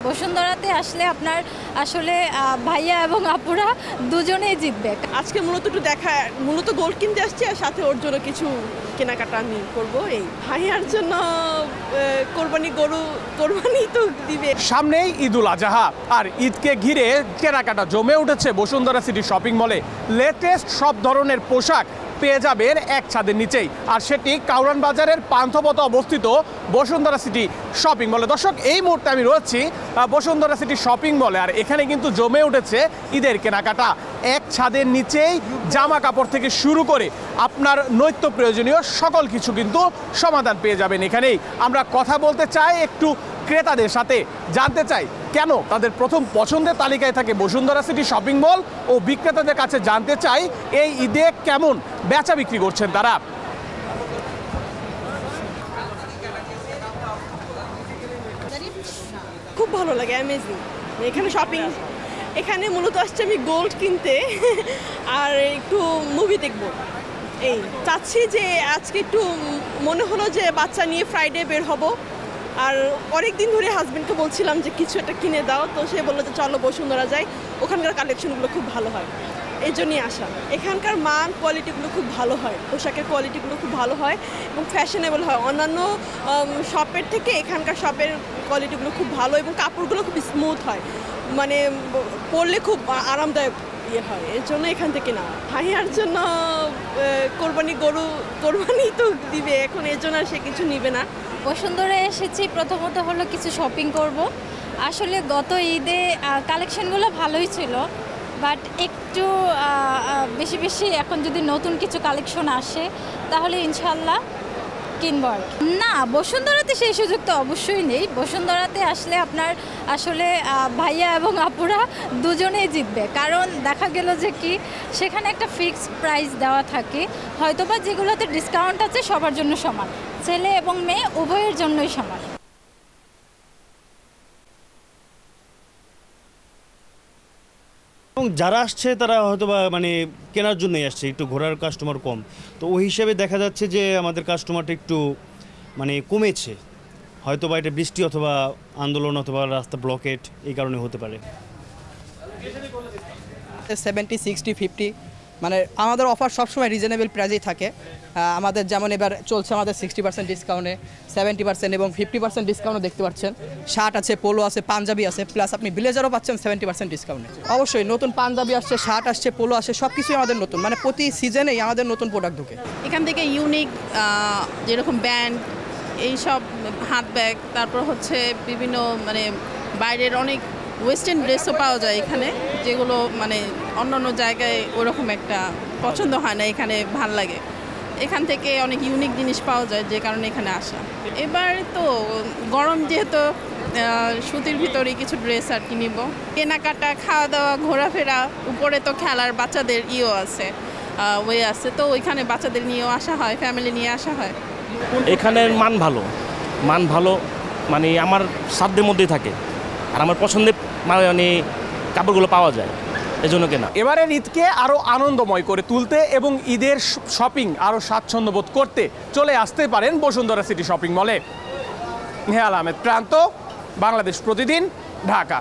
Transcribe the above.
বসুন্ধরাতে আসলে আপনার আসলে ভাইয়া এবং আপুরা দুজনেই জিতবে। আজকে মূলত গোল্ড কিনতে আসছি, আর সাথে ওর জন্য কিছু কেনাকাটা আমি করবো। এই ভাইয়ার জন্য কোরবানি তো দিবে। সামনেই ঈদুল আজহা, আর ঈদকে ঘিরে কেনাকাটা জমে উঠেছে বসুন্ধরা সিটি শপিং মলে। লেটেস্ট সব ধরনের পোশাক পেয়ে যাবেন এক ছাদের নিচেই, আর সেটি কাউরান বাজারের পান্থপথে অবস্থিত বসুন্ধরা সিটি শপিং মলে। দর্শক, এই মুহূর্তে আমি রয়েছি বসুন্ধরা সিটি শপিং মলে, আর এখানে কিন্তু জমে উঠেছে ঈদের কেনাকাটা। এক ছাদের নিচেই জামা কাপড় থেকে শুরু করে আপনার নিত্য প্রয়োজনীয় সকল কিছু কিন্তু সমাধান পেয়ে যাবেন এখানেই। আমরা কথা বলতে চাই একটু ক্রেতাদের সাথে, জানতে চাই কেন তাদের প্রথম পছন্দের তালিকায় থাকে বসুন্ধরা সিটি শপিং মল, ও বিক্রেতাদের কাছে জানতে চাই এই ঈদে কেমন বেচা বিক্রি করছেন তারা। খুব ভালো লাগে, অ্যামেজিং। এখানে মূলত আসছে আমি গোল্ড কিনতে আর একটু মুভি দেখবো। এই চাচ্ছি যে আজকে একটু মনে হলো যে বাচ্চা নিয়ে ফ্রাইডে বের হব, আর অনেক দিন ধরে হাজব্যান্ডকে বলছিলাম যে কিছু একটা কিনে দাও, তো সে বললো যে চলো বসুন্ধরা যাই, ওখানকার কালেকশনগুলো খুব ভালো হয়, এই জন্যই আসা। এখানকার মান কোয়ালিটিগুলো খুব ভালো হয়, পোশাকের কোয়ালিটিগুলো খুব ভালো হয় এবং ফ্যাশনেবল হয়। অন্যান্য শপের থেকে এখানকার শপের কোয়ালিটিগুলো খুব ভালো এবং কাপড়গুলো খুব স্মুথ হয়, মানে পরলে খুব আরামদায়ক হয়। এর জন্য এখান থেকে না, ভাইয়ার জন্য কোরবানি তো দিবে এখন, এর জন্য সে কিছু নিবে না। বসুন্ধরায় এসেছি প্রথমত হলো কিছু শপিং করব। আসলে গত ঈদে কালেকশনগুলো ভালোই ছিল, বাট একটু বেশি এখন যদি নতুন কিছু কালেকশন আসে তাহলে ইনশাল্লাহ কিনবো আর না। বসুন্ধরাতে সেই সুযোগ তো অবশ্যই নেই। বসুন্ধরাতে আসলে আপনার আসলে ভাইয়া এবং আপুরা দুজনেই জিতবে, কারণ দেখা গেল যে কি সেখানে একটা ফিক্সড প্রাইস দেওয়া থাকে, হয়তোবা যেগুলোতে ডিসকাউন্ট আছে সবার জন্য সমান, ছেলে এবং মেয়ে উভয়ের জন্যই সমান। এবং যারা আসছে তারা হয়তোবা মানে কেনার জন্যই আসছে, একটু ঘোরার কাস্টমার কম, তো ওই হিসেবে দেখা যাচ্ছে যে আমাদের কাস্টমারটা একটু মানে কমেছে। হয়তোবা এটা বৃষ্টি অথবা আন্দোলন অথবা রাস্তা ব্লকেট এই কারণে হতে পারে। 70, 60, 50 মানে আমাদের অফার সবসময় রিজনেবল প্রাইসেই থাকে। আমাদের যেমন এবার চলছে আমাদের 60% ডিসকাউন্টে, 70% এবং 50% ডিসকাউন্টও দেখতে পাচ্ছেন। শার্ট আছে, পোলো আছে, পাঞ্জাবি আছে, প্লাস আপনি ব্লেজারও পাচ্ছেন 70% ডিসকাউন্টে। অবশ্যই নতুন পাঞ্জাবি আসছে, শার্ট আসছে, পোলো আসছে, সব কিছুই আমাদের নতুন, মানে প্রতি সিজনেই আমাদের নতুন প্রোডাক্ট ঢোকে। এখান থেকে ইউনিক যেরকম ব্যান্ড, এইসব হাত ব্যাগ, তারপর হচ্ছে বিভিন্ন মানে বাইরের অনেক ওয়েস্টার্ন ড্রেসও পাওয়া যায় এখানে, যেগুলো মানে অন্য জায়গায় ওরকম একটা পছন্দ হয় না, এখানে ভাল লাগে। এখান থেকে অনেক ইউনিক জিনিস পাওয়া যায়, যে কারণে এখানে আসা। এবার তো গরম যেহেতু, সুতির ভিতরে কিছু ড্রেস আর কি নিব। কেনাকাটা, খাওয়া দাওয়া, ঘোরাফেরা, উপরে তো খেলার বাচ্চাদের আছে, ওয়ে আছে, তো ওইখানে বাচ্চাদের নিয়েও আসা হয়, ফ্যামিলি নিয়ে আসা হয়। এখানের মান ভালো মানে আমার সাধ্যের মধ্যেই থাকে, আর আমার পছন্দের মানে কাপড়গুলো পাওয়া যায়, এজন্য কেনা। এবারের ঈদকে আরও আনন্দময় করে তুলতে এবং ঈদের শপিং আরও স্বাচ্ছন্দ্যবোধ করতে চলে আসতে পারেন বসুন্ধরা সিটি শপিং মলে। নেহাল আহমেদ, প্রান্ত, বাংলাদেশ প্রতিদিন, ঢাকা।